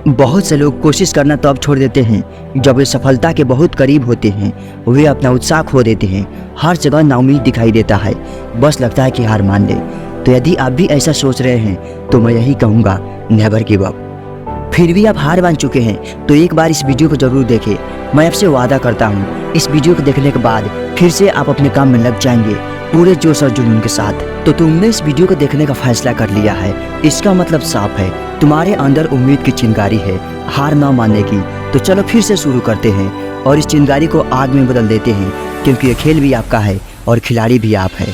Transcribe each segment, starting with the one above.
बहुत से लोग कोशिश करना तब छोड़ देते हैं जब वे सफलता के बहुत करीब होते हैं। वे अपना उत्साह खो देते हैं। हर जगह नाउम्मीद दिखाई देता है, बस लगता है कि हार मान ले। तो यदि आप भी ऐसा सोच रहे हैं तो मैं यही कहूँगा, नेवर गिव अप। फिर भी आप हार मान चुके हैं तो एक बार इस वीडियो को जरूर देखें। मैं आपसे वादा करता हूँ इस वीडियो को देखने के बाद फिर से आप अपने काम में लग जाएंगे पूरे जोश और जुनून के साथ। तो तुमने इस वीडियो को देखने का फैसला कर लिया है, इसका मतलब साफ है तुम्हारे अंदर उम्मीद की चिंगारी है, हार ना मानने की। तो चलो फिर से शुरू करते हैं और इस चिंगारी को आग में बदल देते हैं, क्योंकि ये खेल भी आपका है और खिलाड़ी भी आप है।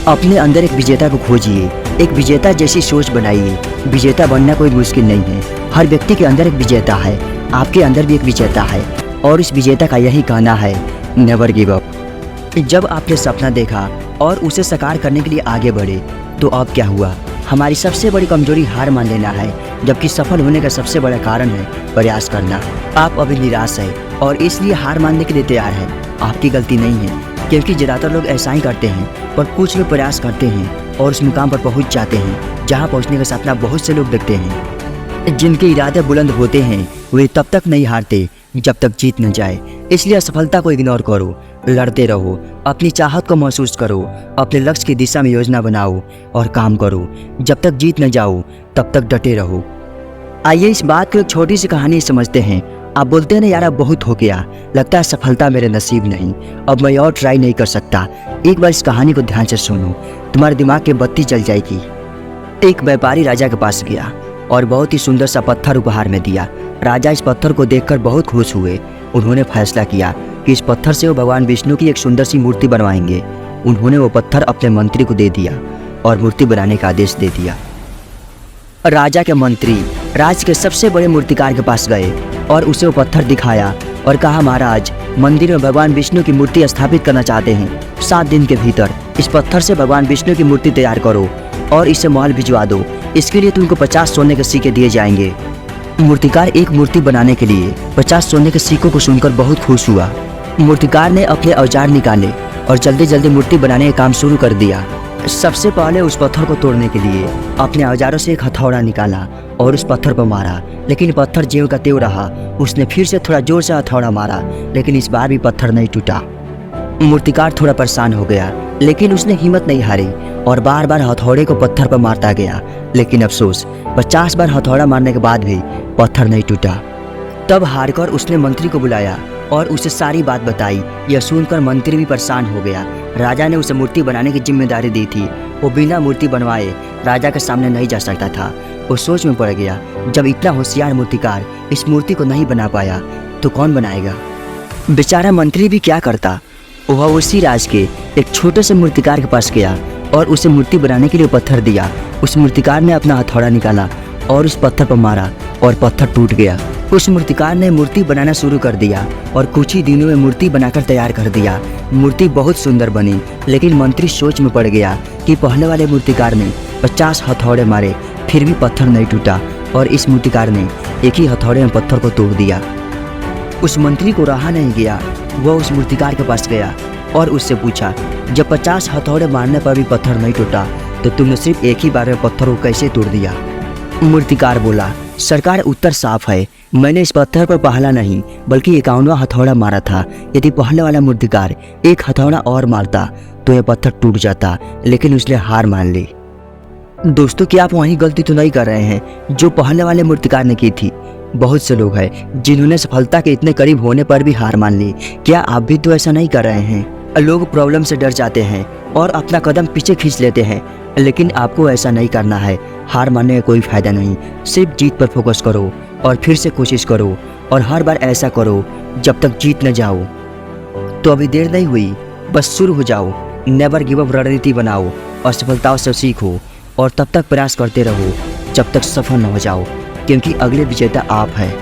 अपने अंदर एक विजेता को खोजिए, एक विजेता जैसी सोच बनाइए। विजेता बनना कोई मुश्किल नहीं है, हर व्यक्ति के अंदर एक विजेता है। आपके अंदर भी एक विजेता है और इस विजेता का यही कहना है, नेवर गिव अप। जब आपने सपना देखा और उसे साकार करने के लिए आगे बढ़े तो अब क्या हुआ? हमारी सबसे बड़ी कमजोरी हार मान लेना है, जबकि सफल होने का सबसे बड़ा कारण है प्रयास करना। आप अभी निराश है और इसलिए हार मानने के लिए तैयार है। आपकी गलती नहीं है, क्योंकि ज़्यादातर लोग ऐसा ही करते हैं, पर कुछ लोग प्रयास करते हैं और उस मुकाम पर पहुंच जाते हैं जहां पहुंचने का सपना बहुत से लोग देखते हैं। जिनके इरादे बुलंद होते हैं वे तब तक नहीं हारते जब तक जीत न जाए। इसलिए असफलता को इग्नोर करो, लड़ते रहो, अपनी चाहत को महसूस करो, अपने लक्ष्य की दिशा में योजना बनाओ और काम करो। जब तक जीत न जाओ तब तक डटे रहो। आइए इस बात को एक छोटी सी कहानी समझते हैं। आप बोलते हैं ना यार अब बहुत हो गया, लगता है सफलता मेरे नसीब नहीं, अब मैं और ट्राई नहीं कर सकता। एक बार इस कहानी को ध्यान से सुनो, तुम्हारे दिमाग की बत्ती जल जाएगी। एक व्यापारी राजा के पास गया और बहुत ही सुंदर सा पत्थर उपहार में दिया। राजा इस पत्थर को देखकर बहुत खुश हुए। उन्होंने फैसला किया कि इस पत्थर से वो भगवान विष्णु की एक सुंदर सी मूर्ति बनवाएंगे। उन्होंने वो पत्थर अपने मंत्री को दे दिया और मूर्ति बनाने का आदेश दे दिया। राजा के मंत्री राज्य के सबसे बड़े मूर्तिकार के पास गए और उसे वो पत्थर दिखाया और कहा, महाराज मंदिर में भगवान विष्णु की मूर्ति स्थापित करना चाहते हैं। 7 दिन के भीतर इस पत्थर से भगवान विष्णु की मूर्ति तैयार करो और इसे महल भिजवा दो। इसके लिए तुमको 50 सोने के सिक्के दिए जाएंगे। मूर्तिकार एक मूर्ति बनाने के लिए 50 सोने के सिक्कों को सुनकर बहुत खुश हुआ। मूर्तिकार ने अपने औजार निकाले और जल्दी जल्दी मूर्ति बनाने का काम शुरू कर दिया। सबसे पहले उस पत्थर को तोड़ने के लिए अपने औजारों से एक हथौड़ा निकाला और उस पत्थर पर मारा, लेकिन पत्थर ज्यों का त्यों रहा। उसने फिर से थोड़ा जोर से हथौड़ा मारा, लेकिन इस बार भी पत्थर नहीं टूटा। मूर्तिकार थोड़ा परेशान हो गया, लेकिन उसने हिम्मत नहीं हारी और बार बार हथौड़े को पत्थर पर मारता गया। लेकिन अफसोस, 50 बार हथौड़ा मारने के बाद भी पत्थर नहीं टूटा। तब हारकर उसने मंत्री को बुलाया और उसे सारी बात बताई। यह सुनकर मंत्री भी परेशान हो गया। राजा ने उसे मूर्ति बनाने की जिम्मेदारी दी थी। वो बिना मूर्ति बनवाए राजा के सामने नहीं जा सकता था। वो सोच में पड़ गया, जब इतना होशियार मूर्तिकार इस मूर्ति को नहीं बना पाया तो कौन बनाएगा? बेचारा मंत्री भी क्या करता। वह उसी राज के एक छोटे से मूर्तिकार के पास गया और उसे मूर्ति बनाने के लिए पत्थर दिया। उस मूर्तिकार ने अपना हथौड़ा निकाला और उस पत्थर पर मारा और पत्थर टूट गया। उस मूर्तिकार ने मूर्ति बनाना शुरू कर दिया और कुछ ही दिनों में मूर्ति बनाकर तैयार कर दिया। मूर्ति बहुत सुंदर बनी, लेकिन मंत्री सोच में पड़ गया कि पहले वाले मूर्तिकार ने 50 हथौड़े मारे फिर भी पत्थर नहीं टूटा और इस मूर्तिकार ने एक ही हथौड़े में पत्थर को तोड़ दिया। उस मंत्री को रहा नहीं गया। वह उस मूर्तिकार के पास गया और उससे पूछा, जब 50 हथौड़े मारने पर भी पत्थर नहीं टूटा तो तुमने सिर्फ एक ही बार में पत्थर को कैसे तोड़ दिया? मूर्तिकार बोला, सरकार उत्तर साफ है, मैंने इस पत्थर पर पहला नहीं बल्कि 51वां हथौड़ा मारा था। यदि पहले वाला मूर्तिकार एक हथौड़ा और मारता तो यह पत्थर टूट जाता, लेकिन उसने हार मान ली। दोस्तों, क्या आप वही गलती तो नहीं कर रहे हैं जो पहले वाले मूर्तिकार ने की थी? बहुत से लोग हैं जिन्होंने सफलता के इतने करीब होने पर भी हार मान ली। क्या आप भी तो ऐसा नहीं कर रहे हैं? लोग प्रॉब्लम से डर जाते हैं और अपना कदम पीछे खींच लेते हैं, लेकिन आपको ऐसा नहीं करना है। हार मानने का कोई फायदा नहीं, सिर्फ जीत पर फोकस करो और फिर से कोशिश करो और हर बार ऐसा करो जब तक जीत न जाओ। तो अभी देर नहीं हुई, बस शुरू हो जाओ। नेवर गिव अप रणनीति बनाओ और सफलताओं से सीखो और तब तक प्रयास करते रहो जब तक सफल न हो जाओ, क्योंकि अगले विजेता आप हैं।